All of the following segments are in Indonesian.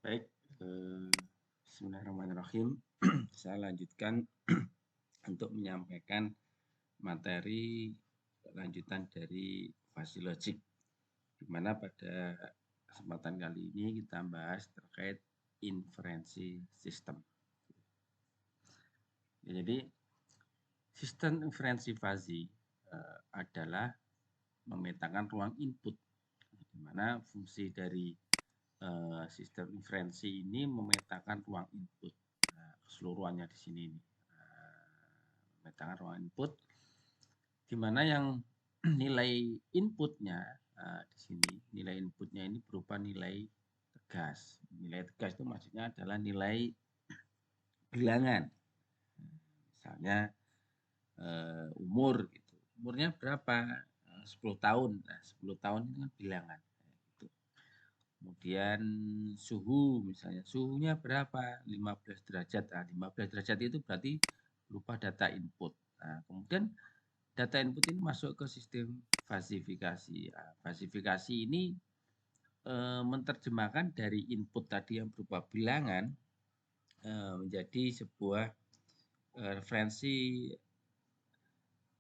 Baik, bismillahirrahmanirrahim. Saya lanjutkan untuk menyampaikan materi lanjutan dari fuzzy logic, di mana pada kesempatan kali ini kita bahas terkait inferensi sistem. Ya, jadi sistem inferensi fuzzy adalah memetakan ruang input, di mana fungsi dari sistem inferensi ini memetakan ruang input. Nah, keseluruhannya di sini ini. Memetakan ruang input, di mana yang nilai inputnya di sini, nilai inputnya ini berupa nilai tegas. Nilai tegas itu maksudnya adalah nilai bilangan. Misalnya umur gitu. Umurnya berapa? 10 tahun. Nah, 10 tahun itu kan bilangan. Kemudian suhu, misalnya suhunya berapa? 15 derajat. Nah, 15 derajat itu berarti berupa data input. Nah, kemudian data input ini masuk ke sistem fasifikasi. Nah, fasifikasi ini menerjemahkan dari input tadi yang berupa bilangan menjadi sebuah referensi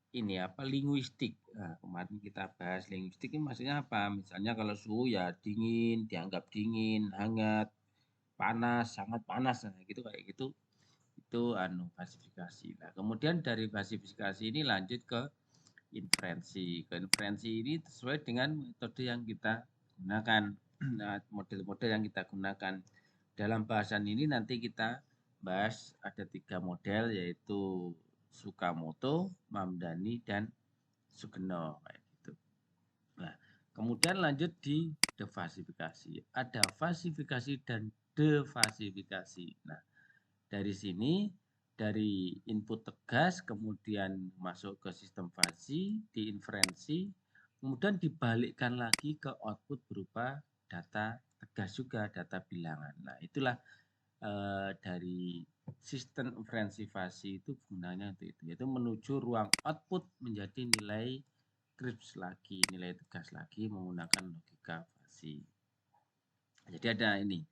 ini apa, linguistik. Nah, kemarin kita bahas linguistik ini maksudnya apa? Misalnya kalau suhu ya dingin, dianggap dingin, hangat, panas, sangat panas, nah gitu kayak gitu. Itu fasifikasi. Nah, kemudian dari fasifikasi ini lanjut ke inferensi. Ke inferensi ini sesuai dengan metode yang kita gunakan. Nah, model-model yang kita gunakan dalam bahasan ini nanti kita bahas ada 3 model, yaitu Tsukamoto, Mamdani, dan Sugeno kayak gitu. Nah, kemudian lanjut di defasifikasi. Ada fasifikasi dan defasifikasi. Nah, dari sini dari input tegas kemudian masuk ke sistem fasi, diinferensi, kemudian dibalikkan lagi ke output berupa data tegas juga, data bilangan. Nah, itulah dari sistem inferensi fasi itu gunanya untuk itu, yaitu menuju ruang output menjadi nilai crisp lagi, nilai tegas lagi menggunakan logika fasi. Jadi ada ini,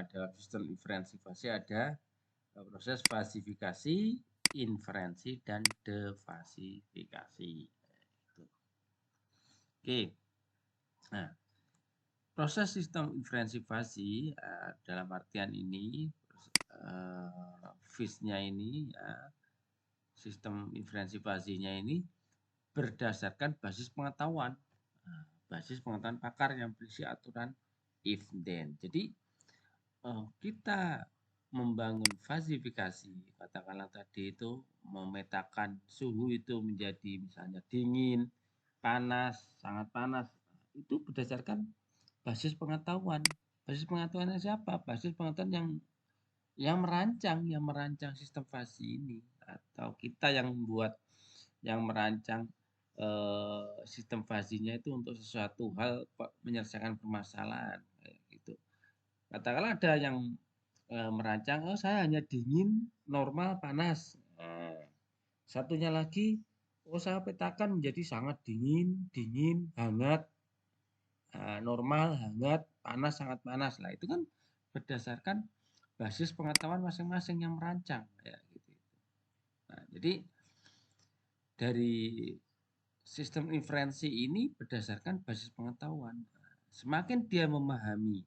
dalam sistem inferensi fasi ada proses fasifikasi, inferensi, dan defasifikasi. Oke, nah proses sistem inferensi fasi dalam artian ini, FIS-nya ini, sistem inferensi fasinya ini berdasarkan basis pengetahuan, basis pengetahuan pakar yang berisi aturan if then. Jadi kita membangun fasifikasi, katakanlah tadi itu memetakan suhu itu menjadi misalnya dingin, panas, sangat panas, itu berdasarkan basis pengetahuan. Basis pengetahuannya siapa? Basis pengetahuan yang merancang sistem fasi ini, atau kita yang membuat, yang merancang sistem fasinya itu untuk sesuatu hal menyelesaikan permasalahan kayak gitu. Katakanlah ada yang merancang, oh saya hanya dingin, normal, panas. Satunya lagi, oh saya petakan menjadi sangat dingin, dingin, hangat, normal, hangat, panas, sangat panas. Lah itu kan berdasarkan basis pengetahuan masing-masing yang merancang ya gitu. Nah, jadi dari sistem inferensi ini berdasarkan basis pengetahuan. Semakin dia memahami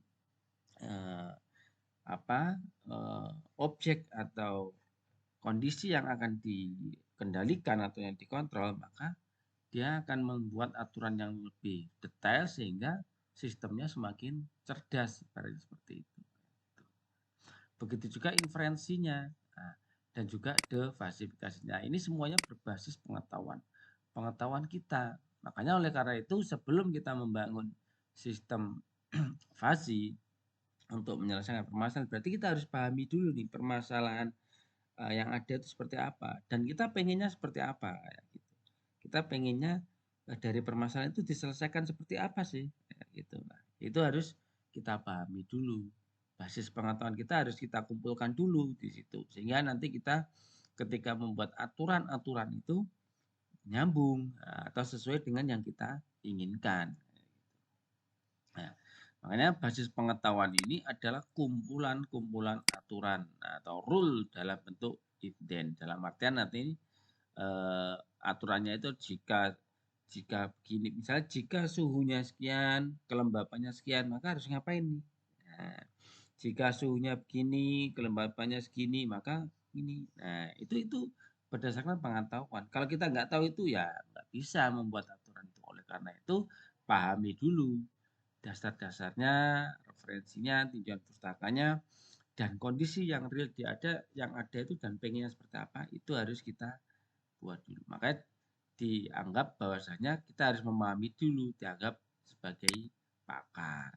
objek atau kondisi yang akan dikendalikan atau yang dikontrol, maka dia akan membuat aturan yang lebih detail sehingga sistemnya semakin cerdas, seperti itu. Begitu juga inferensinya dan juga defasifikasinya. Ini semuanya berbasis pengetahuan kita. Makanya oleh karena itu sebelum kita membangun sistem fasi untuk menyelesaikan permasalahan, berarti kita harus pahami dulu nih permasalahan yang ada itu seperti apa, dan kita pengennya seperti apa gitu. Kita pengennya dari permasalahan itu diselesaikan seperti apa sih gitu. Nah, itu harus kita pahami dulu. Basis pengetahuan kita harus kita kumpulkan dulu di situ, sehingga nanti kita ketika membuat aturan-aturan itu nyambung atau sesuai dengan yang kita inginkan. Nah, Makanya basis pengetahuan ini adalah kumpulan-kumpulan aturan atau rule dalam bentuk if then. Dalam artian nanti aturannya itu jika begini, misalnya jika suhunya sekian, kelembapannya sekian, maka harus ngapain nih? Nah, jika suhunya begini, kelembapannya segini, maka ini. Nah, itu berdasarkan pengetahuan. Kalau kita nggak tahu itu ya nggak bisa membuat aturan itu. Oleh karena itu, pahami dulu dasar-dasarnya, referensinya, tinjauan pustakanya, dan kondisi yang real yang ada itu dan pengennya seperti apa, itu harus kita buat dulu. Makanya dianggap bahwasanya kita harus memahami dulu, dianggap sebagai pakar.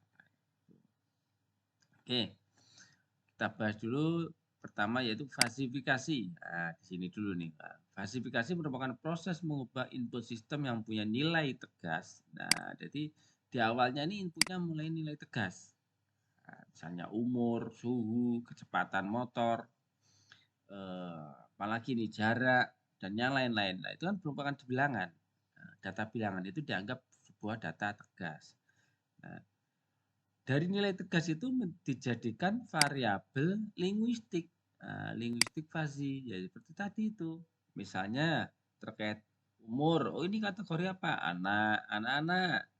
Oke, kita bahas dulu pertama yaitu fasifikasi. Nah, di sini dulu nih, Pak. Fasifikasi merupakan proses mengubah input sistem yang punya nilai tegas. Nah, jadi di awalnya ini inputnya mulai nilai tegas. Nah, misalnya umur, suhu, kecepatan motor, apalagi nih jarak, dan yang lain-lain. Nah, itu kan merupakan bilangan. Nah, data bilangan itu dianggap sebuah data tegas. Nah, dari nilai tegas itu dijadikan variabel linguistik. Nah, linguistik fuzzy, ya seperti tadi itu. Misalnya terkait umur, oh ini kategori apa? Anak, anak-anak,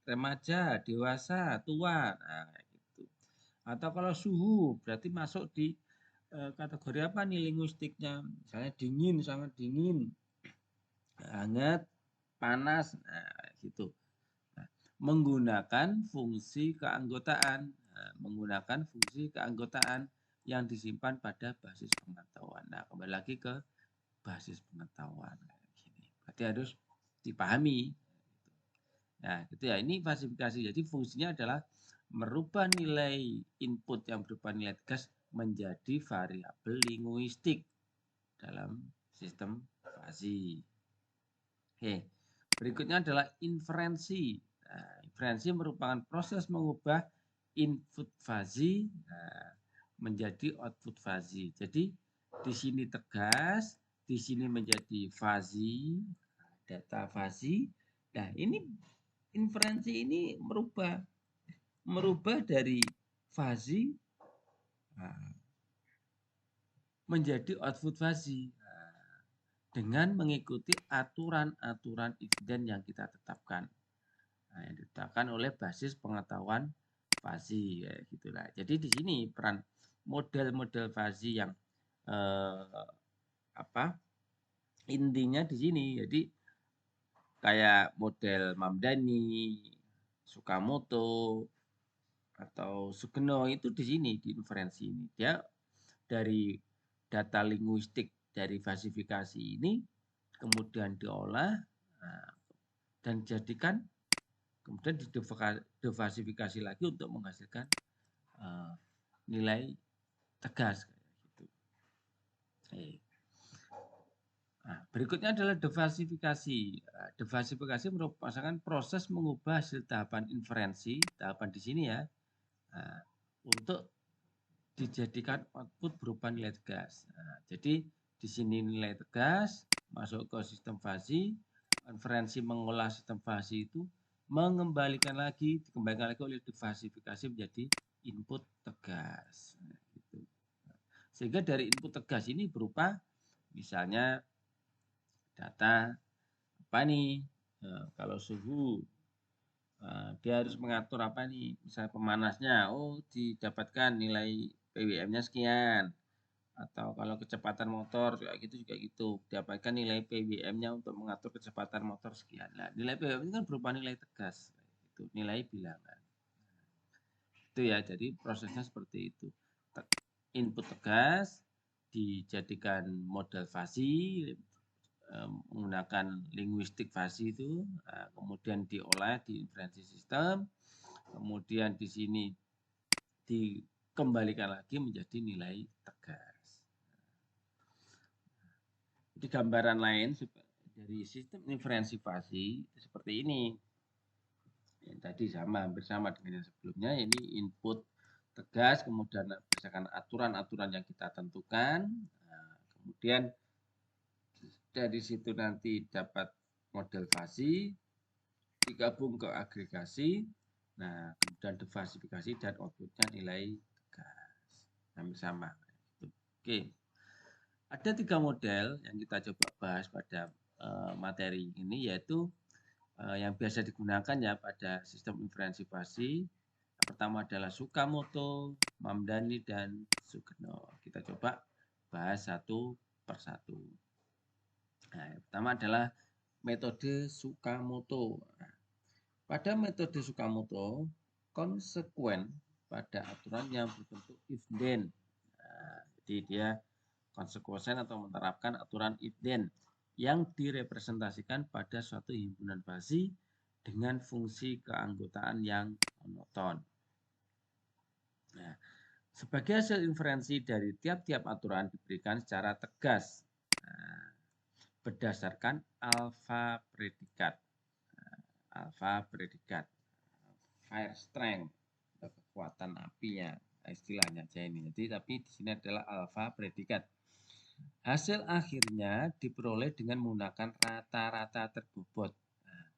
remaja, dewasa, tua. Nah, kayak gitu. Atau kalau suhu berarti masuk di kategori apa nih linguistiknya? Misalnya dingin, sangat dingin, hangat, panas, nah, gitu. Nah, menggunakan fungsi keanggotaan, menggunakan fungsi keanggotaan yang disimpan pada basis pengetahuan. Nah, kembali lagi ke basis pengetahuan. Berarti harus dipahami. Nah, gitu ya. Ini klasifikasi. Jadi fungsinya adalah merubah nilai input yang berupa nilai tegas menjadi variabel linguistik dalam sistem fuzzy. Oke, berikutnya adalah inferensi. Nah, inferensi merupakan proses mengubah input fuzzy menjadi output fuzzy. Jadi di sini tegas, di sini menjadi fuzzy, data fuzzy. Nah, ini inferensi ini merubah dari fuzzy menjadi output fuzzy dengan mengikuti aturan-aturan if then yang kita tetapkan. Nah, yang ditetapkan oleh basis pengetahuan fuzzy ya gitulah. Jadi di sini peran model-model fuzzy yang apa intinya di sini. Jadi kayak model Mamdani, Sukamoto, atau Sugeno itu di sini di inferensi ini. Dia dari data linguistik dari fasifikasi ini kemudian diolah dan dijadikan kemudian didefasifikasi lagi untuk menghasilkan nilai tegas kayak gitu. Nah, berikutnya adalah defasifikasi. Defasifikasi merupakan proses mengubah hasil tahapan inferensi, tahapan di sini ya, untuk dijadikan output berupa nilai tegas. Nah, jadi di sini nilai tegas masuk ke sistem fuzzy, inferensi mengolah sistem fuzzy itu dikembalikan lagi oleh defasifikasi menjadi input tegas. Nah, gitu. Sehingga dari input tegas ini berupa misalnya data apa nih? Kalau suhu dia harus mengatur apa nih? Misalnya pemanasnya, oh didapatkan nilai PWM-nya sekian. Atau kalau kecepatan motor kayak gitu juga gitu, dapatkan nilai PWM-nya untuk mengatur kecepatan motor sekian. Nah, nilai PWM itu kan berupa nilai tegas, itu nilai bilangan. Itu ya, jadi prosesnya seperti itu. Input tegas dijadikan model fuzzy menggunakan linguistik fuzzy itu, kemudian diolah di inferensi sistem, kemudian di sini dikembalikan lagi menjadi nilai tegas. Jadi gambaran lain dari sistem inferensi fuzzy seperti ini. Yang tadi hampir sama dengan yang sebelumnya. Ini input tegas, kemudian berdasarkan aturan-aturan yang kita tentukan. Kemudian dari situ nanti dapat model fuzzy, digabung ke agregasi, Nah, kemudian defalsifikasi dan outputnya nilai gas. Hampir sama. Oke. Ada 3 model yang kita coba bahas pada materi ini, yaitu yang biasa digunakan ya pada sistem inferensi fasi. Yang pertama adalah Tsukamoto, Mamdani, dan Sugeno. Kita coba bahas satu persatu. Nah, yang pertama adalah metode Tsukamoto. Nah, pada metode Tsukamoto, konsekuen pada aturan yang berbentuk if-then. Nah, jadi dia konsekuen atau menerapkan aturan if-then yang direpresentasikan pada suatu himpunan fasi dengan fungsi keanggotaan yang monoton. Nah, sebagai hasil inferensi dari tiap-tiap aturan diberikan secara tegas berdasarkan alfa predikat. Alfa predikat, fire strength, kekuatan apinya, istilahnya aja ini. Jadi tapi di sini adalah alfa predikat. Hasil akhirnya diperoleh dengan menggunakan rata-rata terbobot. Nah,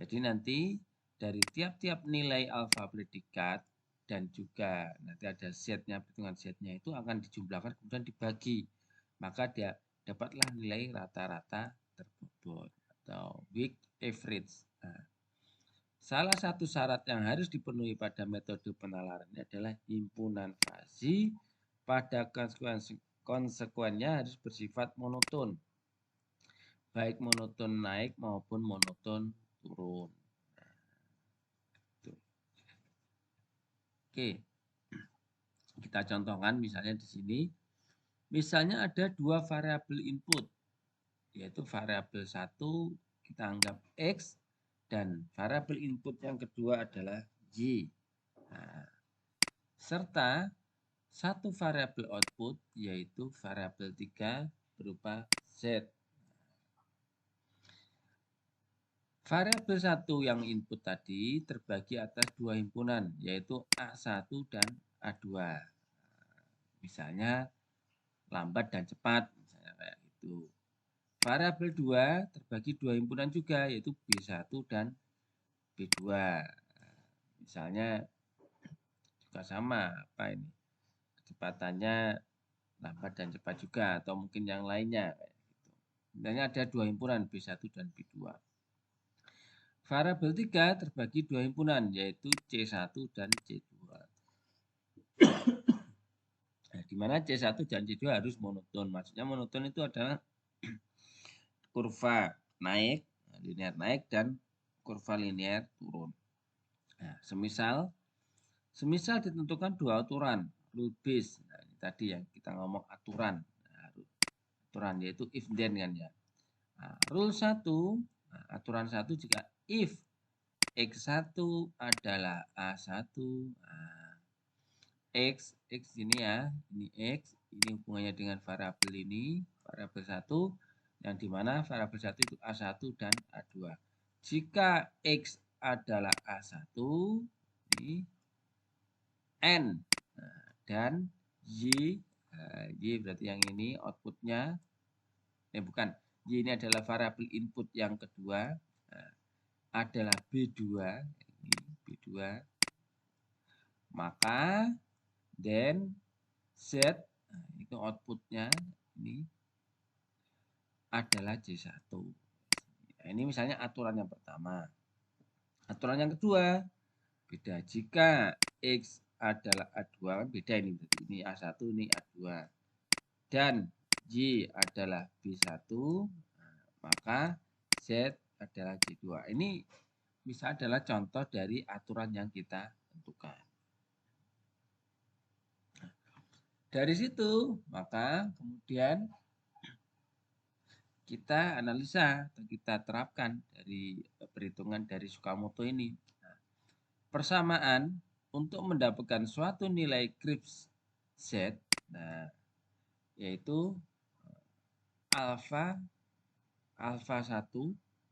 jadi nanti dari tiap-tiap nilai alfa predikat dan juga nanti ada setnya, perhitungan setnya itu akan dijumlahkan kemudian dibagi. Maka dia dapatlah nilai rata-rata terbobot atau weak average. Nah, salah satu syarat yang harus dipenuhi pada metode penalaran ini adalah himpunan fasi pada konsekuennya harus bersifat monoton. Baik monoton naik maupun monoton turun. Oke, kita contohkan misalnya di sini. Misalnya ada dua variabel input, yaitu variabel 1 kita anggap X dan variabel input yang kedua adalah Y. Nah, serta satu variabel output yaitu variabel 3 berupa Z. Variabel 1 yang input tadi terbagi atas dua himpunan yaitu A1 dan A2. Misalnya lambat dan cepat, misalnya kayak gitu. Variabel 2 terbagi dua himpunan juga yaitu B1 dan B2. Misalnya juga sama apa ini? Kecepatannya lambat dan cepat juga atau mungkin yang lainnya kayak gitu. Sebenarnya ada dua himpunan B1 dan B2. Variabel 3 terbagi dua himpunan yaitu C1 dan C2. Nah, di mana C1 dan C2 harus monoton. Maksudnya monoton itu adalah kurva naik, linear naik dan kurva linear turun. Nah, semisal ditentukan dua aturan, rule base. Nah, ini tadi yang kita ngomong aturan. Nah, aturan yaitu if then kan ya. Nah, rule 1, nah, aturan 1 jika if X1 adalah A1, nah, X ini ya, ini X, ini hubungannya dengan variabel ini, variabel 1, yang dimana variabel 1 itu A1 dan A2. Jika X adalah A1, ini N, nah, dan Y, nah, Y berarti yang ini outputnya, bukan, Y ini adalah variabel input yang kedua, nah, adalah B2, ini B2, maka then Z, nah, itu outputnya ini adalah C1. Nah, ini misalnya aturan yang pertama. Aturan yang kedua, beda. Jika X adalah A2, kan beda ini. Ini A1, ini A2. Dan Y adalah B1, maka Z adalah C2. Ini bisa adalah contoh dari aturan yang kita tentukan. Dari situ, maka kemudian kita analisa atau kita terapkan dari perhitungan dari Tsukamoto ini. Nah, persamaan untuk mendapatkan suatu nilai Kripke Z, nah, yaitu alfa 1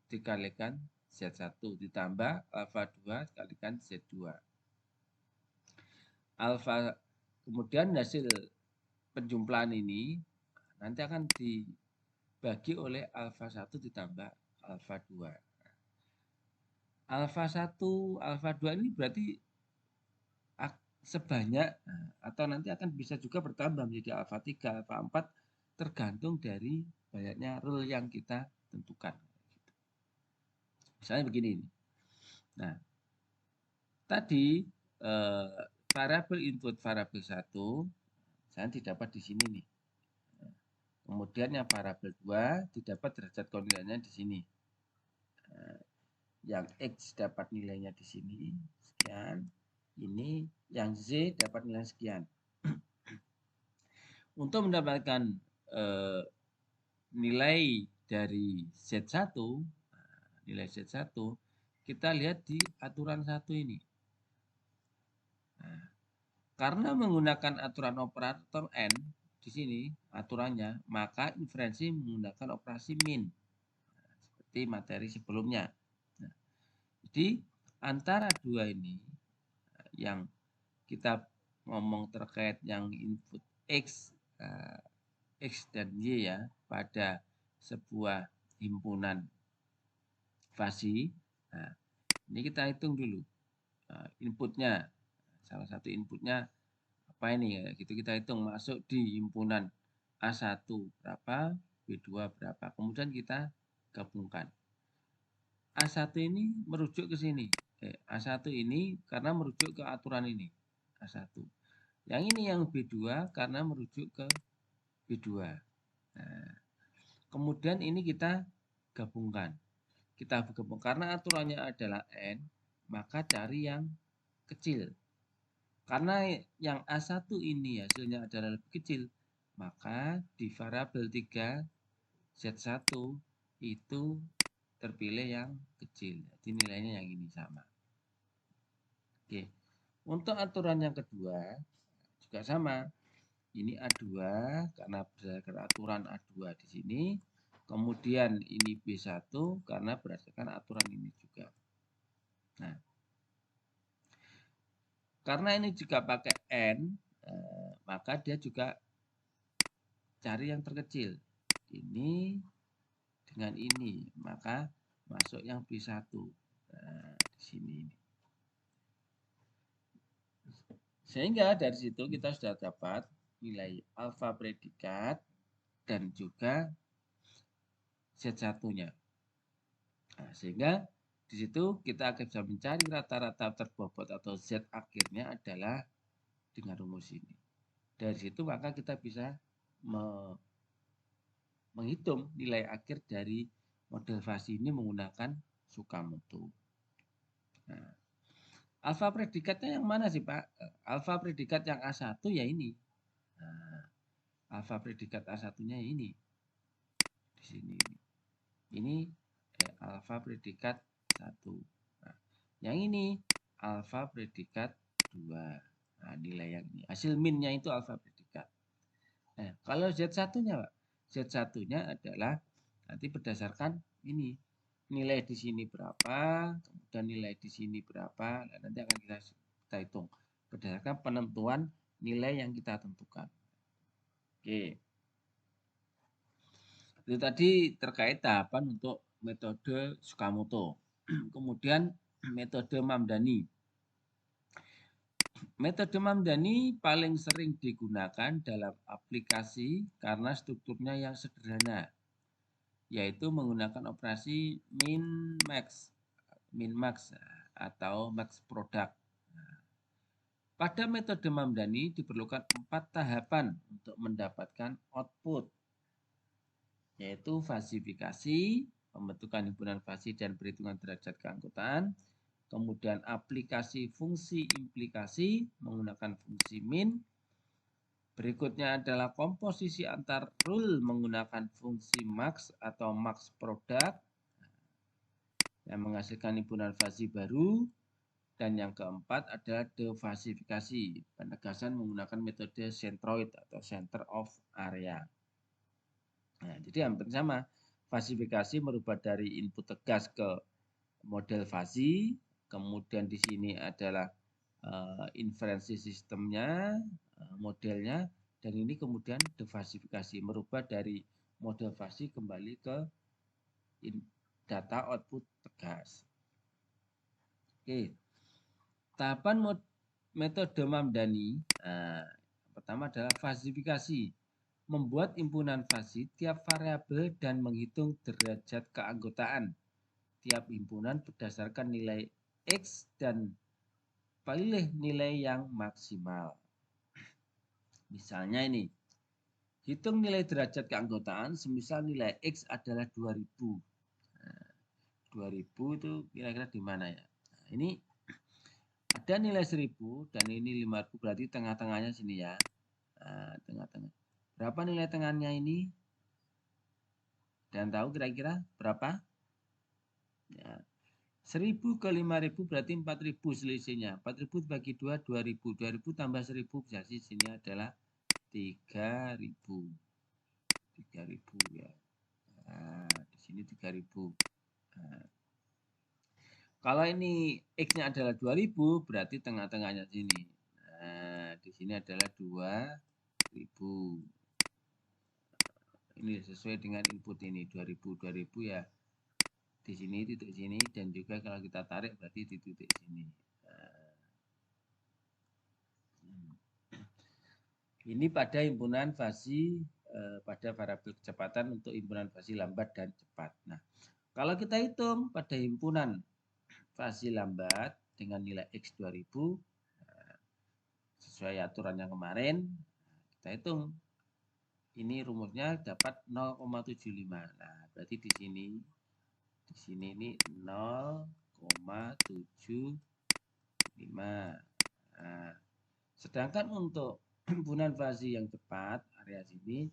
dikalikan Z1 ditambah alfa 2 dikalikan Z2. Alfa kemudian hasil penjumlahan ini nanti akan dibagi oleh alfa 1 ditambah alfa 2. alfa 1, alfa 2 ini berarti sebanyak atau nanti akan bisa juga bertambah menjadi alfa 3, alfa 4 tergantung dari banyaknya rule yang kita tentukan. Misalnya begini. Nah, tadi variabel input variabel 1 saya didapat di sini nih. Kemudian yang variabel 2 didapat derajat kondilannya di sini. Yang X dapat nilainya di sini sekian. Ini yang Z dapat nilai sekian. Untuk mendapatkan nilai dari Z1, nilai Z1, kita lihat di aturan 1 ini. Nah, karena menggunakan aturan operator N di sini aturannya, maka inferensi menggunakan operasi min. Seperti materi sebelumnya. Nah, jadi antara dua ini yang kita ngomong terkait yang input X, X dan Y ya pada sebuah himpunan fasi. Nah, ini kita hitung dulu inputnya. Salah satu inputnya apa ini ya? Gitu kita hitung masuk di himpunan A1 berapa, B2 berapa. Kemudian kita gabungkan. A1 ini merujuk ke sini. A1 ini karena merujuk ke aturan ini. A1. Yang ini yang B2 karena merujuk ke B2. Nah, kemudian ini kita gabungkan. Kita gabung karena aturannya adalah N, maka cari yang kecil. Karena yang A1 ini hasilnya adalah lebih kecil, maka di variabel 3 Z1 itu terpilih yang kecil. Jadi nilainya yang ini sama. Oke. Untuk aturan yang kedua juga sama. Ini A2 karena berdasarkan aturan A2 di sini. Kemudian ini B1 karena berdasarkan aturan ini juga. Nah, karena ini juga pakai N, maka dia juga cari yang terkecil. Ini dengan ini, maka masuk yang B1. Nah, di sini. Sehingga dari situ kita sudah dapat nilai alfa predikat dan juga Z1-nya. Nah, sehingga di situ kita akan bisa mencari rata-rata terbobot atau Z akhirnya adalah dengan rumus ini. Dari situ maka kita bisa menghitung nilai akhir dari model fasi ini menggunakan Tsukamoto. Nah, alfa predikatnya yang mana sih Pak? Alfa predikat yang A1 ya ini. Nah, alfa predikat A1-nya ini. Di sini. Ini alfa predikat 1. Nah, yang ini alfa predikat 2. Nah, nilai yang ini. Hasil minnya itu alfa predikat. Nah, kalau Z1-nya Pak, Z1-nya adalah nanti berdasarkan ini. Nilai di sini berapa, kemudian nilai di sini berapa, nah, nanti akan kita hitung berdasarkan penentuan nilai yang kita tentukan. Oke. Itu tadi terkait tahapan untuk metode Tsukamoto. Kemudian metode Mamdani. Metode Mamdani paling sering digunakan dalam aplikasi karena strukturnya yang sederhana, yaitu menggunakan operasi min-max atau max product. Pada metode Mamdani diperlukan 4 tahapan untuk mendapatkan output, yaitu fasifikasi, pembentukan himpunan fasi dan perhitungan derajat keanggotaan, kemudian aplikasi fungsi implikasi menggunakan fungsi min, berikutnya adalah komposisi antar rule menggunakan fungsi max atau max product yang menghasilkan himpunan fasi baru. Dan yang keempat adalah defasifikasi, penegasan menggunakan metode centroid atau center of area. Nah, jadi hampir sama. Fasifikasi merubah dari input tegas ke model fasi, kemudian di sini adalah inferensi sistemnya, modelnya, dan ini kemudian defasifikasi, merubah dari model fasi kembali ke data output tegas. Oke, tahapan metode Mamdani. Nah, pertama adalah fasifikasi, membuat himpunan fasi tiap variabel dan menghitung derajat keanggotaan tiap himpunan berdasarkan nilai X dan pilih nilai yang maksimal. Misalnya ini, hitung nilai derajat keanggotaan semisal nilai X adalah 2000. Nah, 2000 itu kira-kira di mana ya? Nah, ini ada nilai 1000 dan ini 5000, berarti tengah-tengahnya sini ya. Nah, tengah-tengah. Berapa nilai tengahnya ini? Dan tahu kira-kira berapa? Ya. 1000 ke 5000 berarti 4000 selisihnya. 4000 bagi 2, 2000. 2000 tambah 1000 berarti sini adalah 3000. 3000 ya. Nah, di sini 3000. Nah, kalau ini X-nya adalah 2000 berarti tengah-tengahnya sini. Nah, di sini adalah 2000. Ini sesuai dengan input ini 2000 ya. Di sini titik sini dan juga kalau kita tarik berarti di titik sini. Ini pada himpunan fasi pada variabel kecepatan untuk himpunan fasi lambat dan cepat. Nah, kalau kita hitung pada himpunan fasi lambat dengan nilai X 2000 sesuai aturan yang kemarin, kita hitung. Ini rumusnya dapat 0,75. Nah, berarti di sini ini 0,75. Nah, sedangkan untuk himpunan fasi yang cepat area sini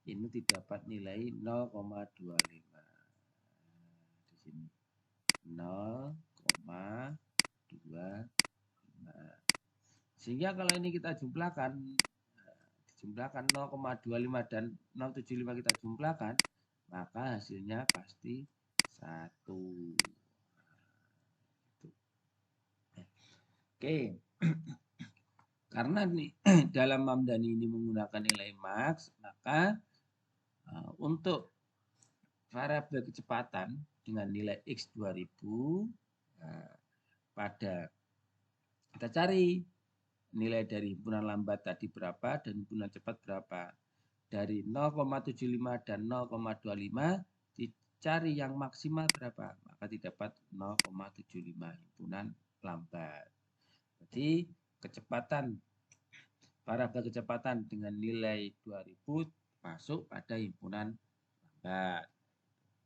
ini didapat nilai 0,25. Di sini 0,25. Sehingga kalau ini kita jumlahkan 0,25 dan 0,75 kita jumlahkan, maka hasilnya pasti 1. Oke. Karena nih, dalam Mamdani ini menggunakan nilai max, maka untuk variabel kecepatan dengan nilai X 2000 pada kita cari nilai dari himpunan lambat tadi berapa dan himpunan cepat berapa. Dari 0,75 dan 0,25 dicari yang maksimal berapa, maka didapat 0,75 himpunan lambat. Jadi kecepatan variabel kecepatan dengan nilai 2000 masuk pada himpunan lambat.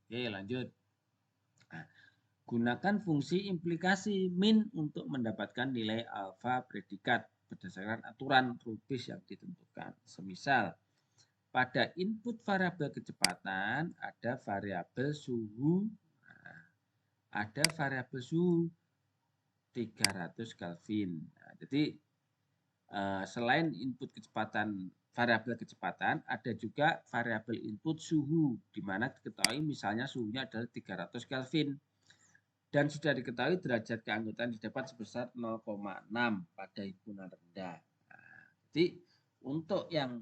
Oke, lanjut. Nah, gunakan fungsi implikasi min untuk mendapatkan nilai alfa predikat berdasarkan aturan rubis yang ditentukan. Semisal pada input variabel kecepatan ada variabel suhu, ada variabel suhu 300 Kelvin. Nah, jadi selain input kecepatan variabel kecepatan, ada juga variabel input suhu, di mana diketahui misalnya suhunya adalah 300 Kelvin. Dan sudah diketahui derajat keanggotaan didapat sebesar 0,6 pada himpunan rendah. Nah, jadi untuk yang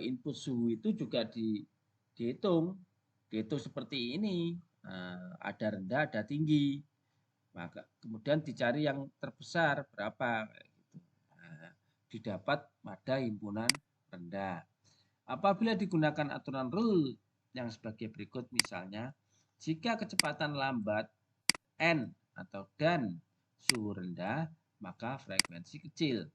input suhu itu juga dihitung seperti ini. Ada rendah, ada tinggi. Maka kemudian dicari yang terbesar berapa. Didapat pada himpunan rendah. Apabila digunakan aturan rule yang sebagai berikut, misalnya jika kecepatan lambat N atau dan suhu rendah, maka frekuensi kecil.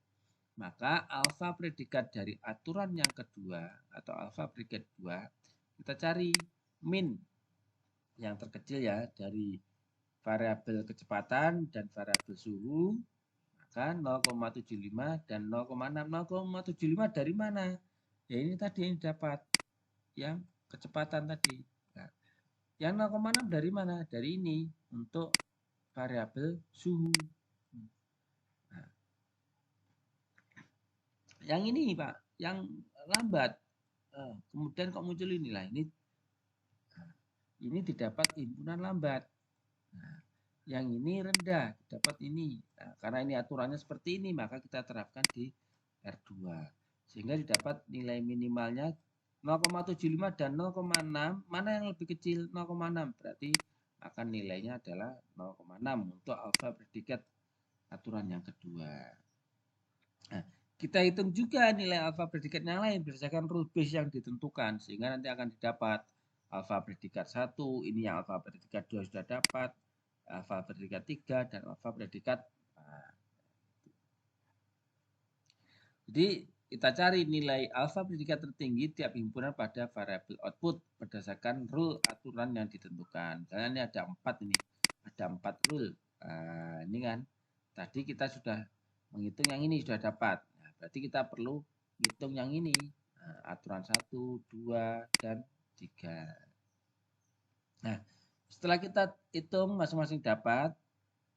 Maka alfa predikat dari aturan yang kedua atau alfa predikat 2 kita cari min yang terkecil ya dari variabel kecepatan dan variabel suhu, maka 0,75 dan 0,6. 0,75 dari mana? Ya ini tadi yang dapat yang kecepatan tadi. Nah, yang 0,6 dari mana? Dari ini untuk variabel suhu. Nah, yang ini Pak, yang lambat. Kemudian kok muncul inilah ini didapat himpunan lambat. Nah, yang ini rendah dapat ini. Nah, karena ini aturannya seperti ini, maka kita terapkan di R2. Sehingga didapat nilai minimalnya 0,75 dan 0,6. Mana yang lebih kecil? 0,6. Berarti maka nilainya adalah 0,6 untuk alfa predikat aturan yang kedua. Nah, kita hitung juga nilai alfa predikat yang lain berdasarkan rule base yang ditentukan, sehingga nanti akan didapat alfa predikat 1, ini yang alfa predikat 2 sudah dapat, alfa predikat 3, dan alfa predikat. Nah, jadi kita cari nilai alfa predikat tertinggi tiap himpunan pada variabel output berdasarkan rule aturan yang ditentukan. Misalnya ini ada 4 ini, ada 4 rule. Nah, ini kan tadi kita sudah menghitung yang ini sudah dapat. Nah, berarti kita perlu hitung yang ini. Nah, aturan 1, 2, dan 3. Nah, setelah kita hitung masing-masing dapat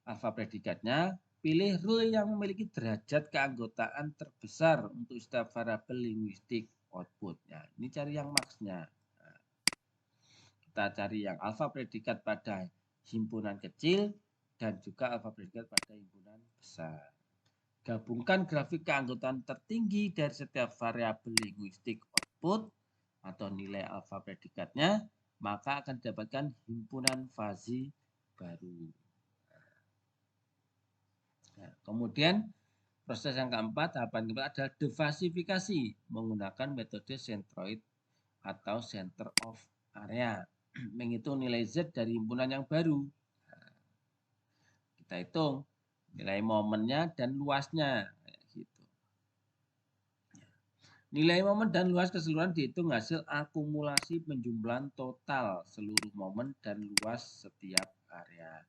alfa predikatnya, pilih rule yang memiliki derajat keanggotaan terbesar untuk setiap variabel linguistik output. Ya, ini cari yang maksnya. Nah, kita cari yang alfa predikat pada himpunan kecil dan juga alfa predikat pada himpunan besar. Gabungkan grafik keanggotaan tertinggi dari setiap variabel linguistik output atau nilai alfa predikatnya, maka akan didapatkan himpunan fuzzy baru. Nah, kemudian proses yang keempat, tahapan keempat adalah defasifikasi menggunakan metode centroid atau center of area. Menghitung nilai Z dari himpunan yang baru. Nah, kita hitung nilai momennya dan luasnya. Gitu. Nilai momen dan luas keseluruhan dihitung hasil akumulasi penjumlahan total seluruh momen dan luas setiap area.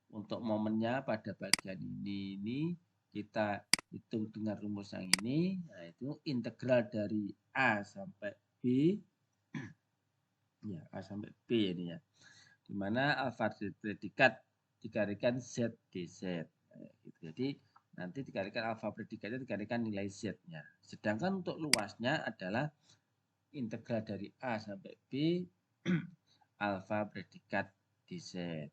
Untuk momennya pada bagian ini kita hitung dengan rumus yang ini, yaitu integral dari A sampai B, ya A sampai B ini ya, dimana alfa predikat dikalikan Z dz. Gitu. Jadi nanti dikalikan alfa predikatnya dikalikan nilai Z-nya. Sedangkan untuk luasnya adalah integral dari A sampai B alfa predikat dz.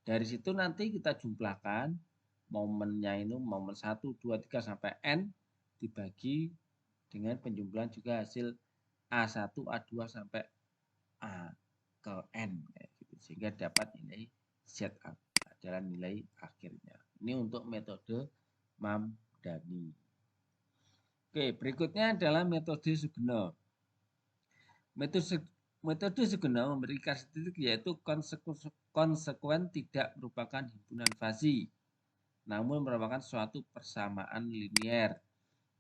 Dari situ nanti kita jumlahkan momennya itu momen 1, 2, 3 sampai N dibagi dengan penjumlahan juga hasil A1, A2 sampai A ke N. Gitu. Sehingga dapat nilai Z adalah nilai akhirnya. Ini untuk metode Mamdani. Oke, berikutnya adalah metode Sugeno. Metode Sugeno memberi karakteristik yaitu konsekuen tidak merupakan himpunan fuzzy, namun merupakan suatu persamaan linier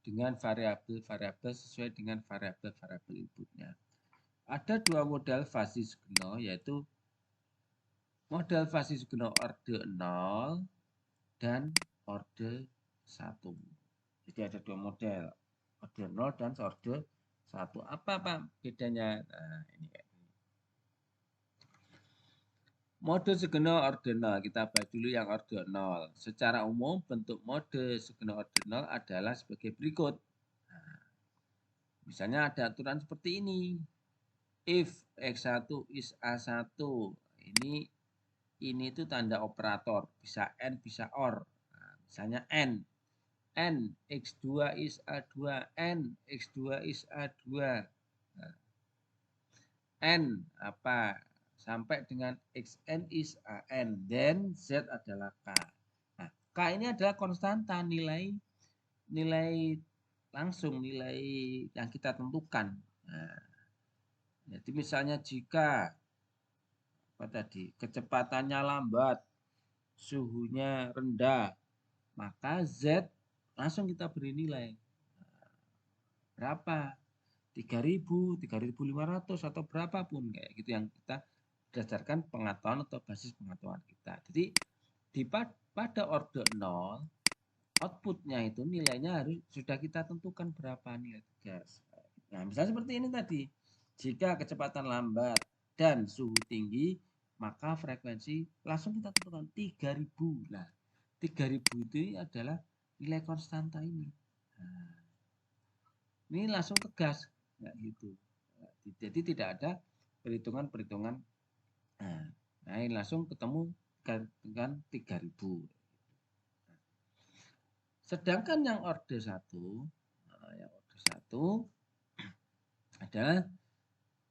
dengan variabel-variabel sesuai dengan variabel-variabel inputnya. Ada dua model fuzzy Sugeno, yaitu model fuzzy Sugeno orde 0 dan orde 1. Jadi ada dua model, orde 0 dan orde 1. Apa bedanya? Nah, ini kayak gini. Mode Sugeno orde 0, kita bahas dulu yang orde 0. Secara umum bentuk mode Sugeno orde 0 adalah sebagai berikut. Nah, misalnya ada aturan seperti ini. If X1 is A1. Ini itu tanda operator, bisa N bisa OR. Nah, misalnya N X2 is A2, N X2 is A2. Nah, N apa? Sampai dengan Xn is An, then Z adalah K. Nah, K ini adalah konstanta, nilai langsung, nilai yang kita tentukan. Nah, jadi misalnya jika apa tadi, kecepatannya lambat, suhunya rendah, maka Z langsung kita beri nilai. Berapa? 3.000, 3.500 atau berapapun kayak gitu yang kita berdasarkan pengetahuan atau basis pengetahuan kita. Jadi pada orde 0 outputnya itu nilainya harus sudah kita tentukan berapa nilai gas. Nah, misalnya seperti ini tadi. Jika kecepatan lambat dan suhu tinggi, maka frekuensi langsung kita tentukan 3.000. Nah, 3.000 itu adalah nilai konstanta ini. Nah, ini langsung tegas, nggak gitu. Jadi tidak ada perhitungan-perhitungan. Nah, ini langsung ketemu dengan 3.000. Sedangkan yang orde 1, yang orde 1 adalah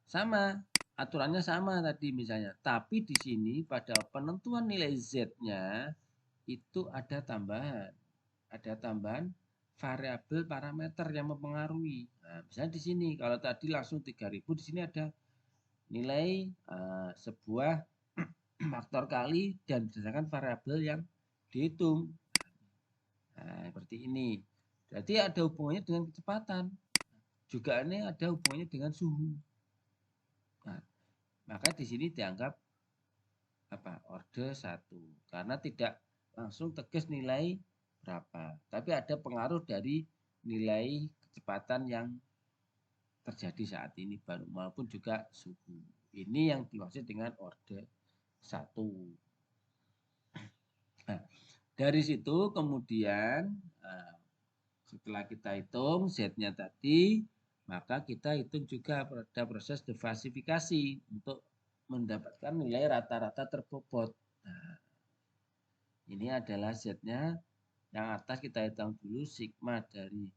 sama aturannya sama tadi misalnya, tapi di sini pada penentuan nilai Z-nya itu ada tambahan variabel parameter yang mempengaruhi. Nah, misalnya di sini kalau tadi langsung 3000, di sini ada nilai sebuah faktor kali dan berdasarkan variabel yang dihitung. Nah, seperti ini. Jadi ada hubungannya dengan kecepatan. Juga ini ada hubungannya dengan suhu. Nah, maka di sini dianggap orde 1 karena tidak langsung tegas nilai berapa, tapi ada pengaruh dari nilai kecepatan yang terjadi saat ini maupun juga suhu. Ini yang dimaksud dengan orde 1. Nah, dari situ kemudian setelah kita hitung Z-nya tadi, maka kita hitung juga pada proses defasifikasi untuk mendapatkan nilai rata-rata terbobot. Nah, ini adalah Z-nya. Yang atas kita hitung dulu sigma dari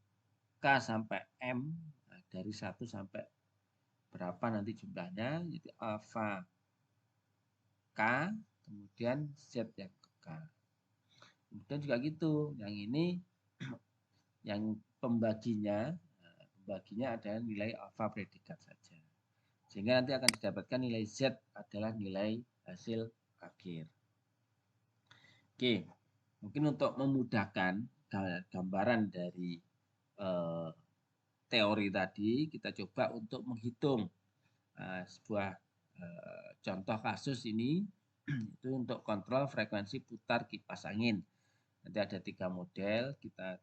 K sampai M, nah, dari 1 sampai berapa nanti jumlahnya, jadi alfa K, kemudian Z yang ke K. Kemudian juga gitu, yang ini yang pembaginya adalah nilai alfa predikat saja. Sehingga nanti akan didapatkan nilai Z adalah nilai hasil akhir. Oke, mungkin untuk memudahkan gambaran dari teori tadi, kita coba untuk menghitung sebuah contoh kasus ini, itu untuk kontrol frekuensi putar kipas angin. Nanti ada 3 model, kita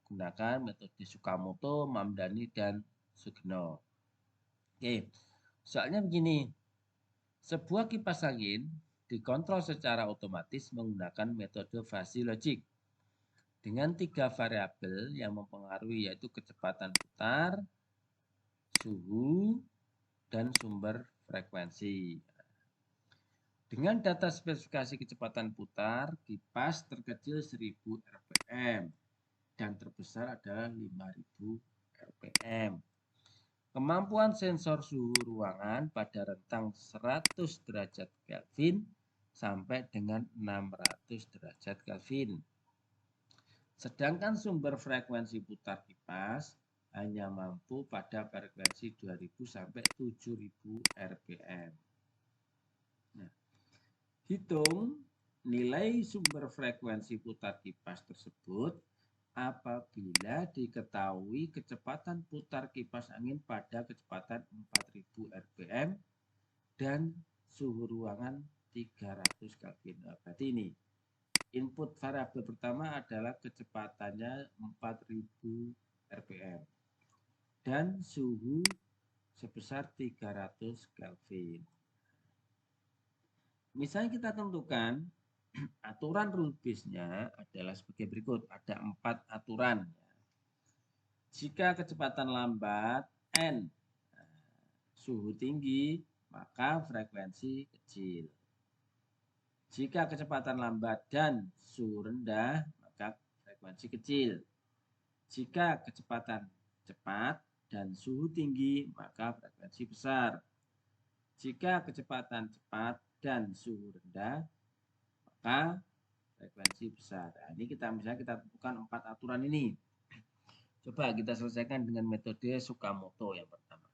gunakan metode Sukamoto, Mamdani, dan Sugeno. Oke, soalnya begini, sebuah kipas angin dikontrol secara otomatis menggunakan metode fuzzy logic dengan 3 variabel yang mempengaruhi, yaitu kecepatan putar, suhu, dan sumber frekuensi. Dengan data spesifikasi kecepatan putar, kipas terkecil 1000 rpm dan terbesar adalah 5000 rpm. Kemampuan sensor suhu ruangan pada rentang 100 derajat Kelvin sampai dengan 600 derajat Kelvin. Sedangkan sumber frekuensi putar kipas hanya mampu pada frekuensi 2000 sampai 7000 rpm. Nah, hitung nilai sumber frekuensi putar kipas tersebut apabila diketahui kecepatan putar kipas angin pada kecepatan 4000 rpm dan suhu ruangan 300 Kelvin. Nah, berarti ini input variabel pertama adalah kecepatannya 4000 rpm dan suhu sebesar 300 Kelvin. Misalnya kita tentukan aturan rule base-nya adalah sebagai berikut. Ada 4 aturan. Jika kecepatan lambat N, suhu tinggi, maka frekuensi kecil. Jika kecepatan lambat dan suhu rendah, maka frekuensi kecil. Jika kecepatan cepat dan suhu tinggi, maka frekuensi besar. Jika kecepatan cepat dan suhu rendah, maka frekuensi besar. Nah, ini misalnya kita tentukan 4 aturan ini. Coba kita selesaikan dengan metode Sukamoto yang pertama.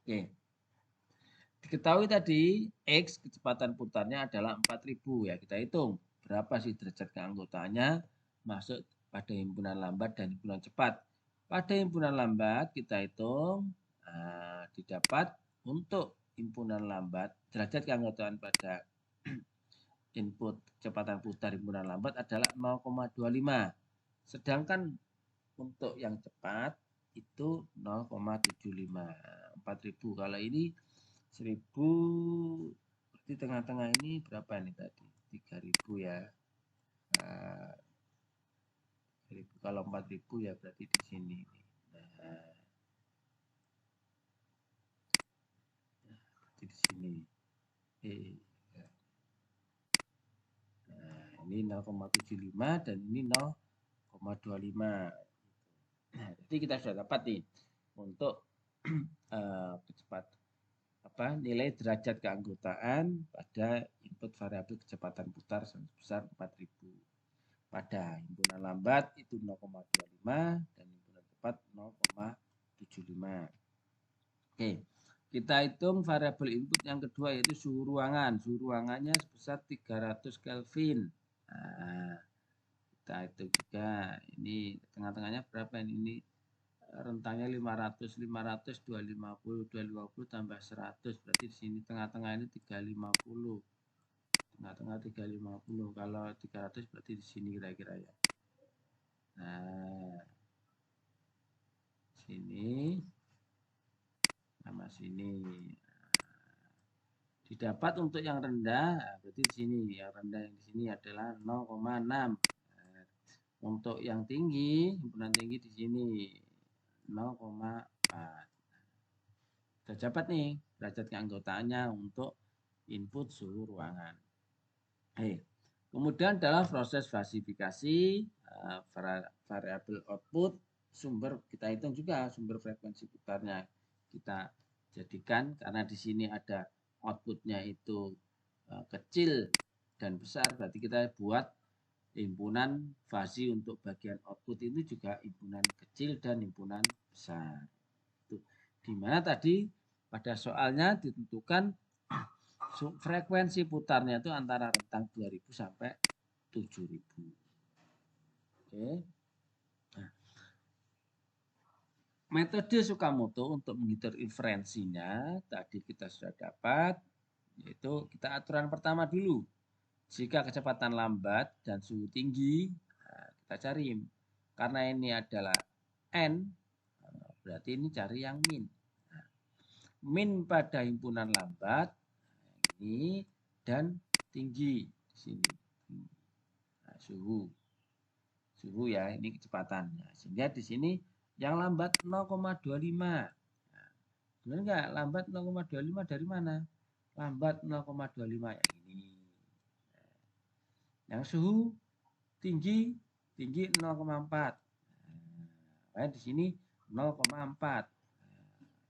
Oke. Diketahui tadi X kecepatan putarnya adalah 4000 ya. Kita hitung berapa sih derajat keanggotaannya masuk pada himpunan lambat dan himpunan cepat. Pada himpunan lambat kita hitung didapat untuk himpunan lambat derajat keanggotaan pada input kecepatan putar himpunan lambat adalah 0,25. Sedangkan untuk yang cepat itu 0,75. 4000. Kalau ini 1000 di tengah-tengah ini berapa nih tadi? 3000 ya. Nah, kalau 4000 ya berarti di sini. Nah, di sini. Nah, ini 0,75 dan ini 0,25. Nah, jadi kita sudah dapat nih untuk nilai derajat keanggotaan pada input variabel kecepatan putar sebesar 4000. Pada himpunan lambat itu 0,25 dan himpunan cepat 0,75. Oke, kita hitung variabel input yang kedua yaitu suhu ruangan. Suhu ruangannya sebesar 300 Kelvin. Nah, kita hitung juga. Ini tengah-tengahnya berapa ini? Rentangnya 500, 500, 250, 250 tambah 100. Berarti di sini tengah-tengah ini 350. Tengah-tengah 350. Kalau 300 berarti di sini kira-kira ya. Nah, sini sama sini. Didapat untuk yang rendah, berarti di sini yang rendah yang di sini adalah 0,6. Untuk yang tinggi, himpunan tinggi di sini 0,4. Kita dapat nih derajat keanggotaannya untuk input suhu ruangan. Kemudian dalam proses falsifikasi variabel output sumber kita hitung juga sumber frekuensi putarnya kita jadikan karena di sini ada outputnya itu kecil dan besar berarti kita buat himpunan fasi untuk bagian output itu juga himpunan kecil dan himpunan besar. Itu dimana tadi pada soalnya ditentukan frekuensi putarnya itu antara rentang 2000 sampai 7000. Oke. Nah, metode Tsukamoto untuk menghitung inferensinya tadi kita sudah dapat, yaitu kita aturan pertama dulu. Jika kecepatan lambat dan suhu tinggi, nah, kita cari. Karena ini adalah N, berarti ini cari yang min. Nah, min pada himpunan lambat, ini dan tinggi di sini. Nah, suhu ya, ini kecepatannya. Sehingga di sini yang lambat 0,25. Nah, benar nggak? Lambat 0,25 dari mana? Lambat 0,25 yang ini. Yang suhu tinggi 0,4. Nah, di sini 0,4.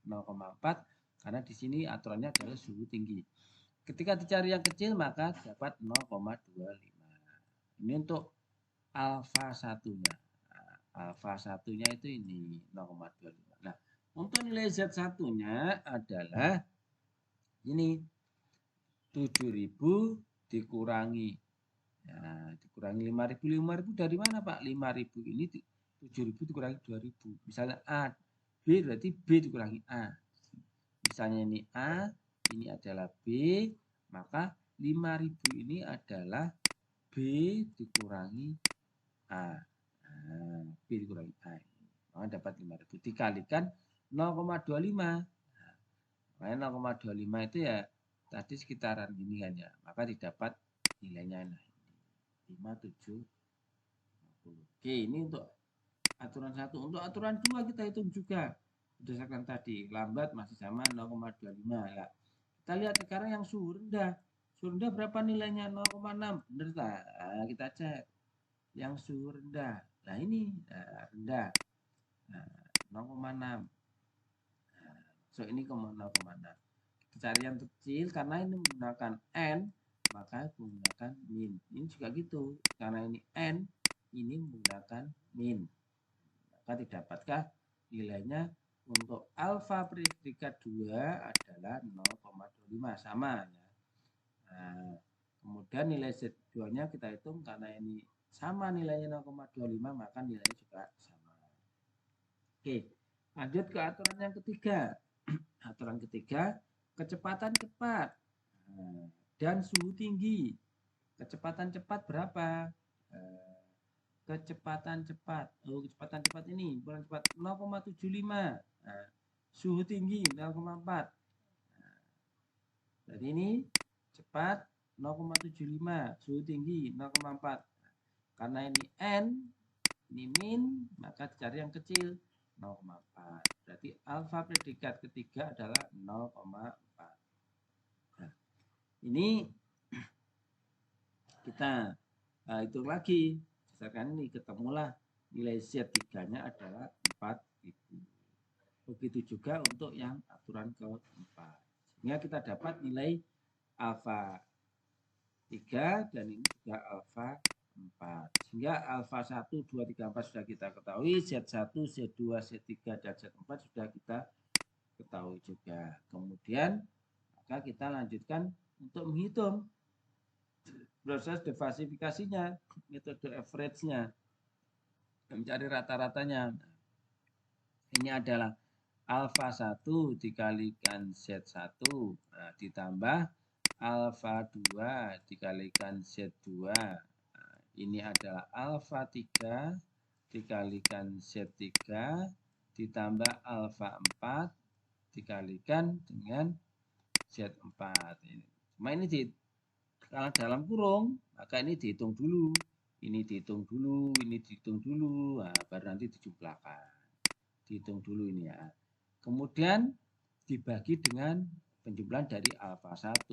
0,4 karena di sini aturannya adalah suhu tinggi. Ketika dicari yang kecil maka dapat 0,25. Ini untuk alfa satunya. Alfa satunya itu ini 0,25. Nah, untuk nilai Z satunya adalah ini 7000 dikurangi ya, dikurangi 5000. 5000 dari mana, Pak? 5000 ini 7000 dikurangi 2000. Misalnya A, B berarti B dikurangi A. Misalnya ini A, ini adalah B, maka 5000 ini adalah B dikurangi A. Nah, B dikurangi A. Maka dapat 5000 dikalikan 0,25. Nah, makanya 0,25 itu ya tadi sekitaran gini kan ya. Maka didapat nilainya nah, 5750. Oke, ini untuk aturan 1. Untuk aturan 2 kita hitung juga. Berdasarkan tadi, lambat masih sama 0,25 ya. Kita lihat sekarang yang suhu rendah. Suhu rendah berapa nilainya? 0,6. Benar tak? Nah, kita cek. Yang suhu rendah. Nah, ini rendah. Nah, 0,6. Nah, so ini 0,6. Kita cari yang kecil karena ini menggunakan N, maka menggunakan min. Ini juga gitu. Karena ini N, ini menggunakan min. Maka didapatkah nilainya untuk alfa predikat 2 adalah 0,25 sama ya. Nah, kemudian nilai Z2-nya kita hitung karena ini sama nilainya 0,25 maka nilainya juga sama. Oke, lanjut ke aturan yang ketiga. Aturan ketiga, kecepatan cepat dan suhu tinggi. Kecepatan cepat berapa? Kecepatan cepat. Oh, kecepatan cepat ini, bulan cepat 0,75. Nah, suhu tinggi 0,4. Nah, berarti ini cepat 0,75, suhu tinggi 0,4. Karena ini N, ini min, maka cari yang kecil 0,4. Berarti alfa predikat ketiga adalah 0,4. Nah, ini kita hitung lagi. Misalkan ini ketemulah nilai Z3-nya adalah 4000. Begitu juga untuk yang aturan keempat. Sehingga kita dapat nilai alfa 3 dan ini juga alfa 4. Sehingga alfa 1, 2, 3, 4 sudah kita ketahui, Z1, Z2, Z3, dan Z4 sudah kita ketahui juga. Kemudian maka kita lanjutkan untuk menghitung proses defasifikasinya, metode average-nya, mencari rata-ratanya. Ini adalah alfa 1 dikalikan Z1 ditambah alfa 2 dikalikan Z2. Ini adalah alfa 3 dikalikan Z3 ditambah alfa 4 dikalikan dengan Z4. Cuma ini kalau dalam kurung, maka ini dihitung dulu. Ini dihitung dulu, ini dihitung dulu, baru nanti dijumlahkan. Dihitung dulu ini ya. Kemudian dibagi dengan penjumlahan dari alfa 1,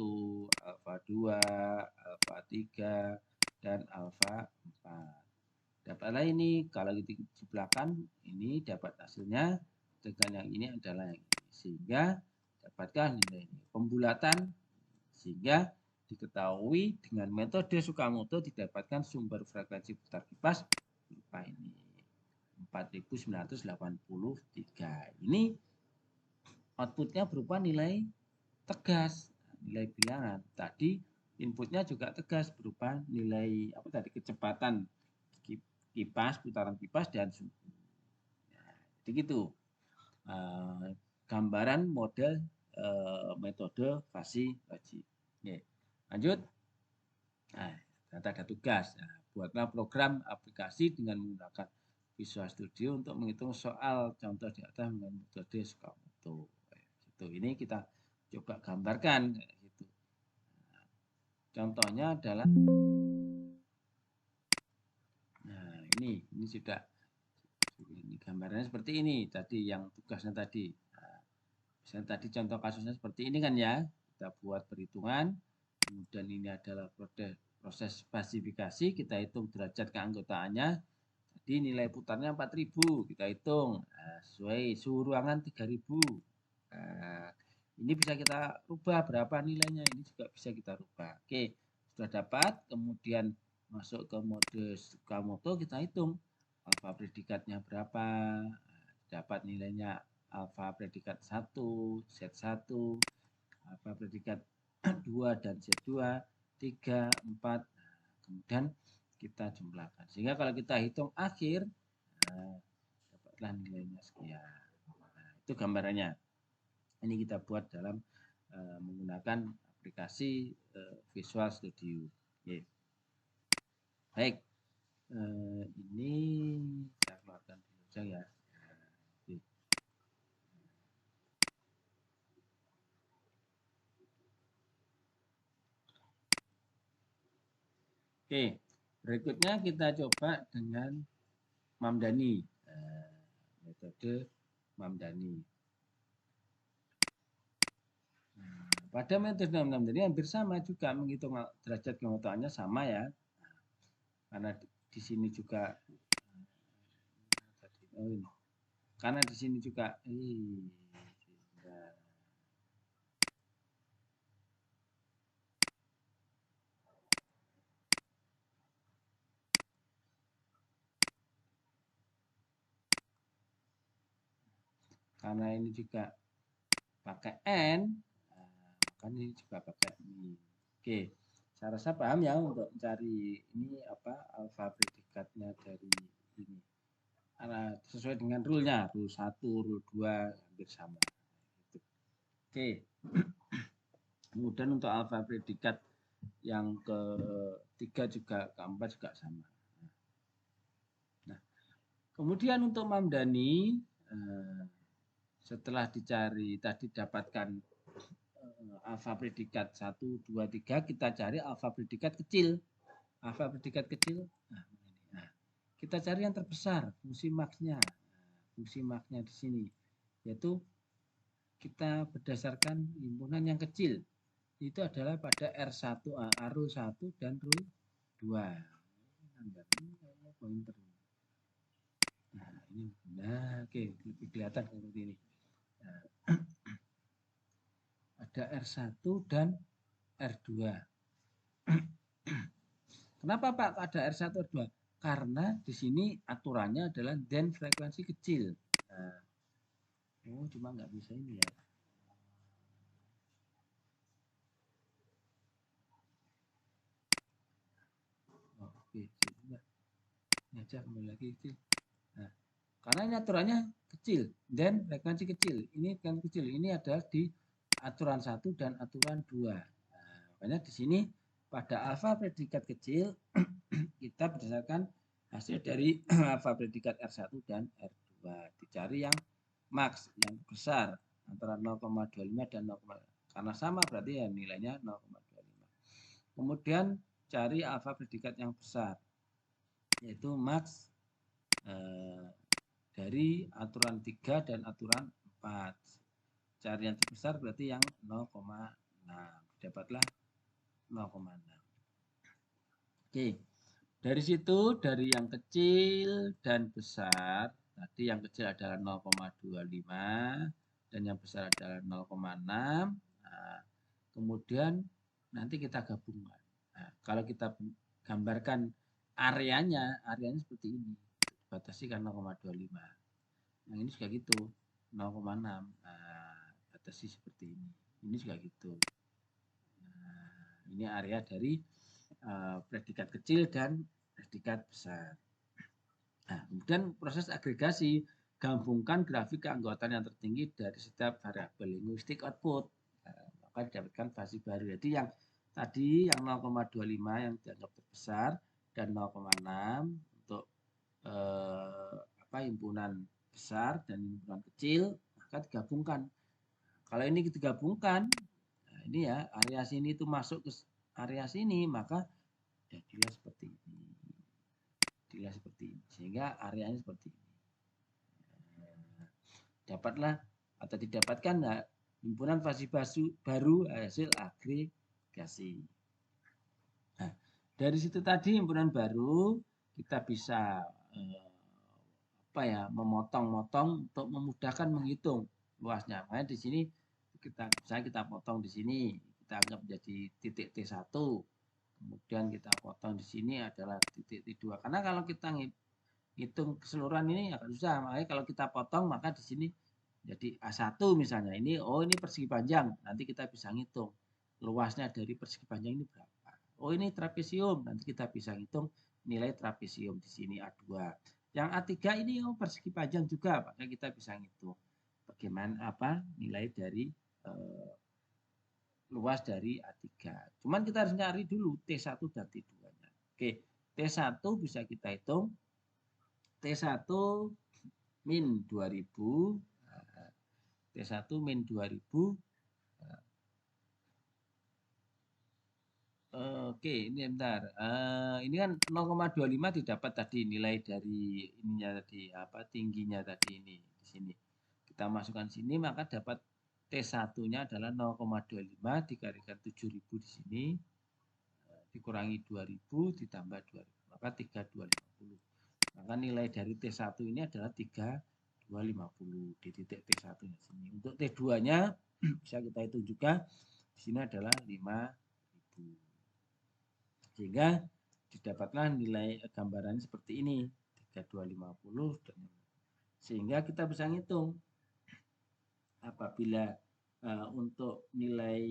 alfa 2, alfa 3, dan alfa 4. Dapatlah ini, kalau dijumlahkan, ini dapat hasilnya dengan yang ini adalah yang ini. Sehingga dapatkan nilai ini. Pembulatan, sehingga diketahui dengan metode Tsukamoto didapatkan sumber frekuensi putar kipas berupa ini 4983. Ini outputnya berupa nilai tegas, nilai bilangan. Tadi inputnya juga tegas berupa nilai apa tadi, kecepatan kipas, putaran kipas dan suhu. Jadi gitu. Gambaran model metode fasi wajib. Lanjut. Nah, ternyata ada tugas. Nah, buatlah program aplikasi dengan menggunakan Visual Studio untuk menghitung soal contoh di atas dengan metode Tsukamoto. Gitu. Ini kita coba gambarkan. Gitu. Nah, contohnya adalah, nah ini sudah, ini gambarannya seperti ini. Tadi yang tugasnya tadi. Nah, misalnya tadi contoh kasusnya seperti ini kan ya. Kita buat perhitungan. Kemudian ini adalah proses spesifikasi, kita hitung derajat keanggotaannya. Jadi nilai putarnya 4000, kita hitung. Sesuai suhu ruangan 3000. Ini bisa kita rubah berapa nilainya, ini juga bisa kita rubah. Oke, sudah dapat. Kemudian masuk ke mode Tsukamoto, kita hitung alfa predikatnya berapa. Dapat nilainya alfa predikat 1, Z1, alfa predikat 2 dan Z2, 3, 4. Kemudian kita jumlahkan. Sehingga kalau kita hitung akhir, dapatlah nilainya sekian. Itu gambarannya. Ini kita buat dalam menggunakan aplikasi Visual Studio. Oke. Baik. Ini saya keluarkan dulu saja ya. Oke, berikutnya kita coba dengan Mamdani, metode Mamdani. Pada metode Mamdani hampir sama juga, menghitung derajat keanggotaannya sama ya. Karena di sini juga, karena di sini juga, karena ini juga pakai N, kan ini juga pakai ini. Oke, saya rasa paham ya untuk mencari ini apa alfa predikatnya dari ini. Karena sesuai dengan rule-nya, rule 1, rule 2 hampir sama. Gitu. Oke. Kemudian untuk alfa predikat yang ketiga juga, keempat juga sama. Nah, kemudian untuk Mamdani, setelah dicari tadi dapatkan alfa predikat 1, 2, 3, kita cari alfa predikat kecil. Alfa predikat kecil, nah, kita cari yang terbesar, fungsi maksnya. Fungsi maksnya di sini, yaitu kita berdasarkan himpunan yang kecil. Itu adalah pada R1, rule 1 dan rule 2. Nah, ini, nah, oke, lebih kelihatan seperti ini. Nah, ada R1 dan R2. Kenapa Pak ada R1 R2? Karena di sini aturannya adalah dan frekuensi kecil. Nah, cuma nggak bisa ini ya. Oke, ini aja kembali lagi kecil. Nah, karena ini aturannya kecil dan frekuensi kecil. Ini frekuensi kecil. Ini adalah di aturan 1 dan aturan 2. Nah, makanya di sini pada alfa predikat kecil kita berdasarkan hasil dari alfa predikat R1 dan R2. Dicari yang max, yang besar antara 0,25 dan 0, karena sama berarti ya nilainya 0,25. Kemudian cari alfa predikat yang besar, yaitu max dari aturan 3 dan aturan 4. Cari yang terbesar berarti yang 0,6. Dapatlah 0,6. Oke. Dari situ, dari yang kecil dan besar, tadi yang kecil adalah 0,25 dan yang besar adalah 0,6. Nah, kemudian nanti kita gabungkan. Nah, kalau kita gambarkan areanya seperti ini. Batasi kan 0,25. Yang ini juga gitu, 0,6. Nah, batasi seperti ini. Ini juga gitu. Nah, ini area dari predikat kecil dan predikat besar. Nah, kemudian proses agregasi, gabungkan grafik keanggotaan yang tertinggi dari setiap variabel linguistik output. Nah, maka didapatkan versi baru. Jadi yang tadi yang 0,25 yang dianggap terbesar dan 0,6 untuk himpunan besar dan himpunan kecil, maka digabungkan. Kalau ini digabungkan, nah ini ya area sini itu masuk ke area sini, maka jadilah seperti ini. Jadilah seperti ini. Sehingga areanya seperti ini. Dapatlah atau didapatkan himpunan fasi baru hasil agregasi. Nah, dari situ tadi himpunan baru kita bisa memotong-motong untuk memudahkan menghitung luasnya. Makanya di sini kita potong di sini, kita anggap menjadi titik T1. Kemudian kita potong di sini adalah titik T2. Karena kalau kita hitung keseluruhan ini agak susah. Makanya kalau kita potong maka di sini jadi A1 misalnya. Ini persegi panjang. Nanti kita bisa ngitung luasnya dari persegi panjang ini berapa. Ini trapesium. Nanti kita bisa ngitung nilai trapesium di sini A2. Yang A3 ini persegi panjang juga, maka kita bisa ngitung bagaimana nilai dari luas dari A3. Cuman kita harus nyari dulu T1 dan T2-nya. Oke, T1 bisa kita hitung T1 min 2000, T1 min 2000. Oke, ini bentar. Ini kan 0,25 didapat tadi nilai dari ininya tadi, tingginya tadi ini di sini. Kita masukkan sini maka dapat T1-nya adalah 0,25 dikalikan 7.000 di sini dikurangi 2.000 ditambah 2.000 maka 3.250. Maka nilai dari T1 ini adalah 3.250 di titik T1-nya sini. Untuk T2-nya bisa kita hitung juga di sini adalah 5.000. Sehingga didapatlah nilai gambarannya seperti ini 3.250 dan sehingga kita bisa ngitung apabila untuk nilai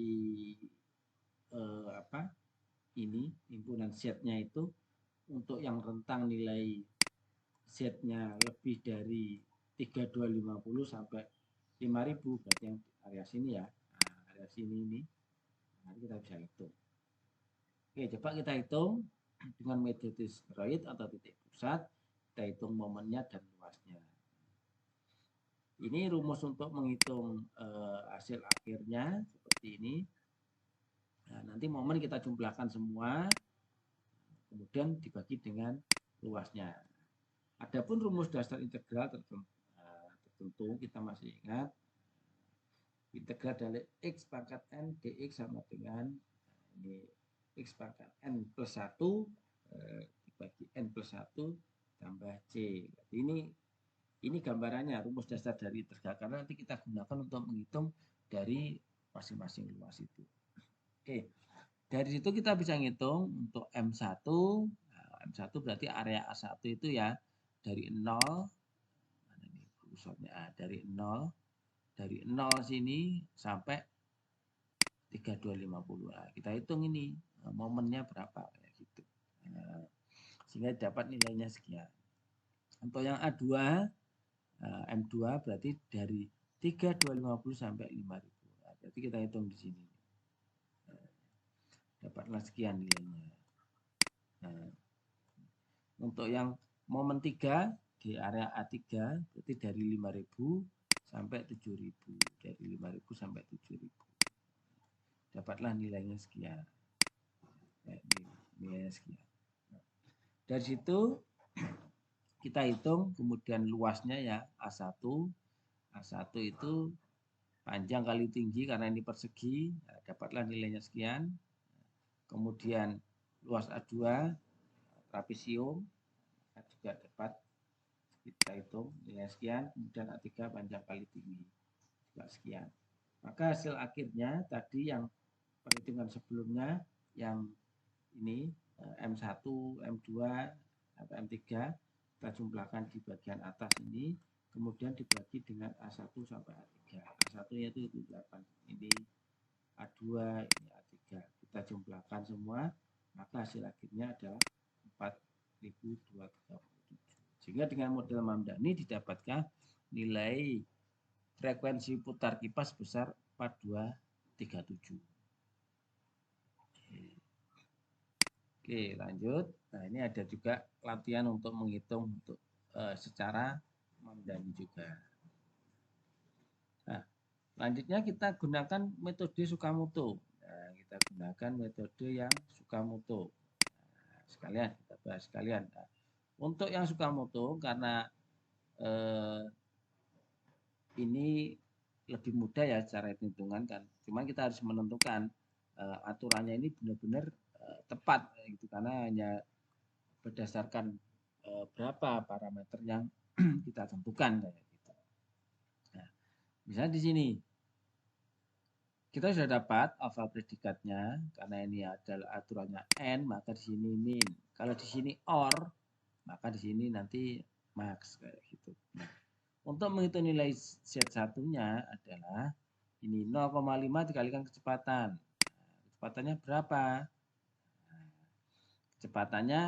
ini himpunan Z-nya itu untuk yang rentang nilai Z-nya lebih dari 3.250 sampai 5.000 berarti yang area sini ya. Nah, area sini ini nanti kita bisa hitung. Oke, coba kita hitung dengan metode spheroid atau titik pusat. Kita hitung momennya dan luasnya. Ini rumus untuk menghitung hasil akhirnya seperti ini. Nah, nanti momen kita jumlahkan semua, kemudian dibagi dengan luasnya. Adapun rumus dasar integral tertentu kita masih ingat. Integral dari X pangkat N dx sama dengan ini X pangkat N plus 1 dibagi N plus 1 tambah C. Jadi ini gambarannya rumus dasar dari integral karena nanti kita gunakan untuk menghitung dari masing-masing luas itu. Oke, dari situ kita bisa ngitung untuk M1. Nah, M1 berarti area A1 itu ya dari 0, mana ini pusatnya, dari 0 sini sampai 3250. Nah, kita hitung ini momennya berapa kayak gitu. Nah, sehingga dapat nilainya sekian. Untuk yang A2, M2 berarti dari 3250 sampai 5000. Nah, berarti kita hitung di sini. Dapatlah sekian nilainya. Nah, untuk yang momen 3 di area A3 berarti dari 5000 sampai 7000. Dari 5000 sampai 7000. Dapatlah nilainya sekian. Nilainya sekian. Dari situ kita hitung kemudian luasnya ya A1. A1 itu panjang kali tinggi karena ini persegi, nah, dapatlah nilainya sekian. Kemudian luas A2 trapesium juga dapat, kita hitung nilai sekian. Kemudian A3 panjang kali tinggi juga sekian. Maka hasil akhirnya tadi yang perhitungan sebelumnya yang ini M1, M2 atau M3 kita jumlahkan di bagian atas ini, kemudian dibagi dengan A1 sampai A3. A1 yaitu 8, ini A2, ini A3. Kita jumlahkan semua, maka hasil akhirnya adalah 4237. Sehingga dengan model Mamdani didapatkan nilai frekuensi putar kipas sebesar 4237. Oke, lanjut. Nah, ini ada juga latihan untuk menghitung untuk secara Mamdani juga. Nah, selanjutnya kita gunakan metode Tsukamoto. Nah, kita gunakan metode yang Tsukamoto. Nah, sekalian kita bahas sekalian. Nah, untuk yang Tsukamoto karena ini lebih mudah ya secara hitungan kan. Cuman kita harus menentukan aturannya ini benar-benar tepat gitu, karena hanya berdasarkan berapa parameter yang kita tentukan kayak gitu. Nah, misalnya di sini kita sudah dapat alfa predikatnya, karena ini adalah aturannya n, maka di sini min. Kalau di sini or, maka di sini nanti max kayak gitu. Nah, untuk menghitung nilai Z1-nya adalah ini 0,5 dikalikan kecepatan. Nah, kecepatannya berapa? Nah, kecepatannya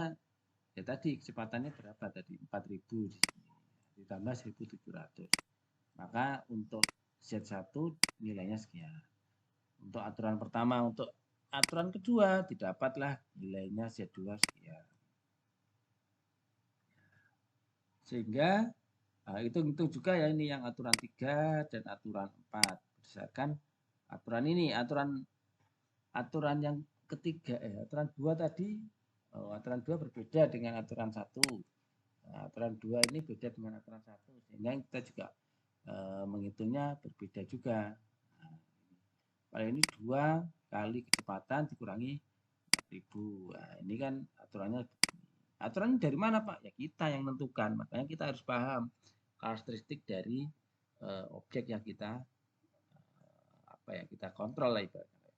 ya tadi, kecepatannya berapa tadi? 4000 di sini. Ditambah 1700. Maka untuk Z1 nilainya sekian. Untuk aturan pertama, untuk aturan kedua didapatlah nilainya Z2 sekian. Sehingga hitung-hitung juga ya ini yang aturan 3 dan aturan 4 berdasarkan aturan ini. Aturan yang ketiga aturan 2 tadi, aturan 2 berbeda dengan aturan 1. Nah, aturan 2 ini beda dengan aturan 1, sehingga kita juga menghitungnya berbeda juga. Nah, kalau ini 2 kali kecepatan dikurangi 4000. Nah, ini kan aturannya. Aturan dari mana Pak? Ya kita yang menentukan. Makanya kita harus paham karakteristik dari objek yang kita kita kontrol lah ibaratnya.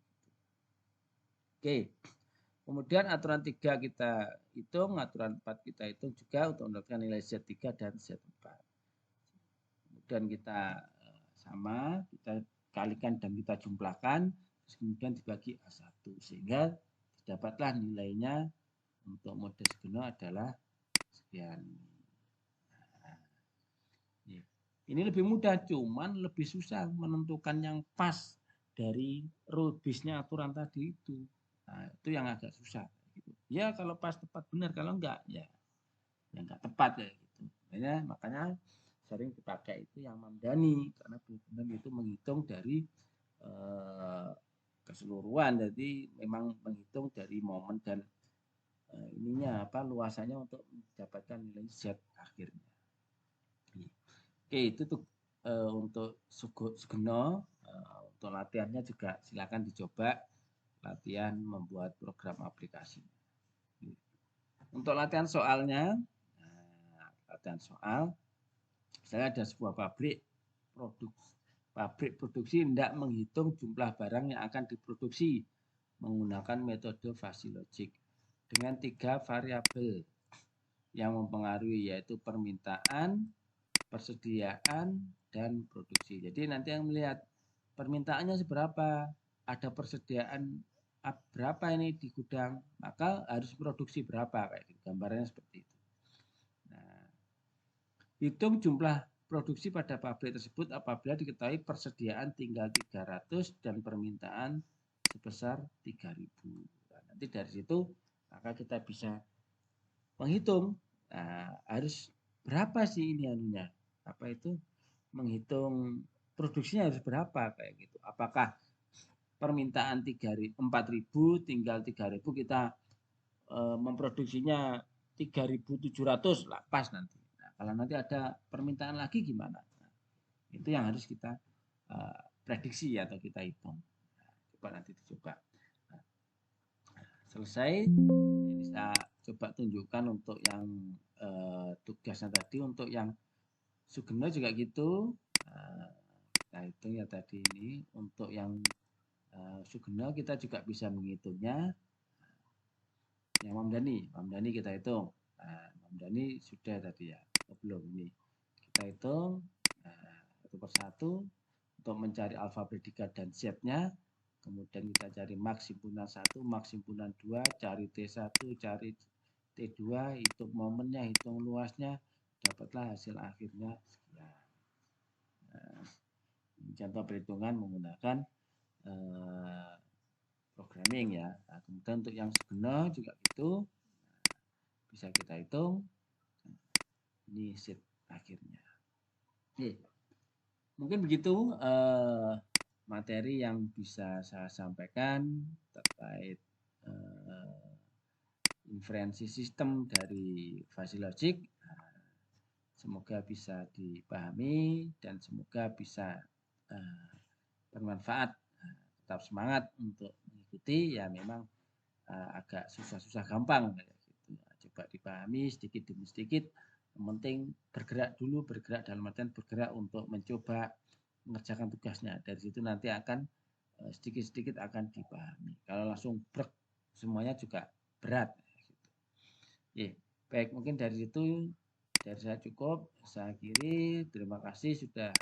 Oke. Kemudian aturan 3 kita hitung, aturan 4 kita hitung juga untuk mendapatkan nilai Z3 dan Z4. Kemudian kita sama, kita kalikan dan kita jumlahkan, terus kemudian dibagi A1 sehingga didapatlah nilainya untuk mode Sugeno adalah sekian. Nah, ini lebih mudah, cuman lebih susah menentukan yang pas dari rule base-nya aturan tadi itu. Nah, itu yang agak susah. Gitu. Ya kalau pas tepat benar, kalau enggak ya enggak tepat ya gitu. Makanya sering dipakai itu yang Mamdani karena benar-benar itu menghitung dari keseluruhan. Jadi memang menghitung dari momen dan ininya luasannya untuk mendapatkan nilai Z akhirnya. Oke, itu tuh untuk Sugeno. Untuk latihannya juga silakan dicoba latihan membuat program aplikasi. Untuk latihan soalnya, latihan soal, misalnya ada sebuah pabrik produk Pabrik produksi tidak menghitung jumlah barang yang akan diproduksi menggunakan metode fuzzy logic dengan 3 variabel yang mempengaruhi, yaitu permintaan, persediaan, dan produksi. Jadi nanti yang melihat permintaannya seberapa, ada persediaan berapa ini di gudang, maka harus produksi berapa, kayak gitu. Gambarannya seperti itu. Nah, hitung jumlah produksi pada pabrik tersebut apabila diketahui persediaan tinggal 300 dan permintaan sebesar 3.000. Nah, nanti dari situ maka kita bisa menghitung, harus berapa sih ini anunya, apa itu, menghitung produksinya harus berapa kayak gitu. Apakah permintaan 4.000 tinggal 3.000 kita memproduksinya 3.700 lah pas nanti. Nah, kalau nanti ada permintaan lagi gimana? Nah, itu yang harus kita prediksi atau kita hitung. Nah, coba nanti dicoba. Nah, selesai, bisa coba tunjukkan untuk yang tugasnya tadi. Untuk yang Sugeng juga gitu. Kita hitung ya tadi ini. Untuk yang Sugeng kita juga bisa menghitungnya. Yang Mamdani kita hitung. Mamdani sudah tadi ya, belum ini. Kita hitung satu persatu untuk mencari alfa predikat dan Z-nya. Kemudian kita cari maks himpunan 1, maks himpunan 2, cari T1, cari T2, hitung momennya, hitung luasnya, dapatlah hasil akhirnya sekian. Nah, contoh perhitungan menggunakan programming ya. Nah, kemudian untuk yang Sugeng juga gitu, bisa kita hitung. Ini sheet akhirnya. Oke, mungkin begitu materi yang bisa saya sampaikan terkait inferensi sistem dari fuzzy logic. Semoga bisa dipahami dan semoga bisa bermanfaat. Tetap semangat untuk mengikuti, ya memang agak susah-susah gampang kayak gitu. Coba dipahami sedikit demi sedikit. Yang penting bergerak dulu, bergerak dalam artian bergerak untuk mencoba mengerjakan tugasnya. Dari situ nanti akan sedikit-sedikit akan dipahami. Kalau langsung brek semuanya juga berat. Gitu. Oke, baik, mungkin dari situ dari saya cukup. Saya akhiri. Terima kasih sudah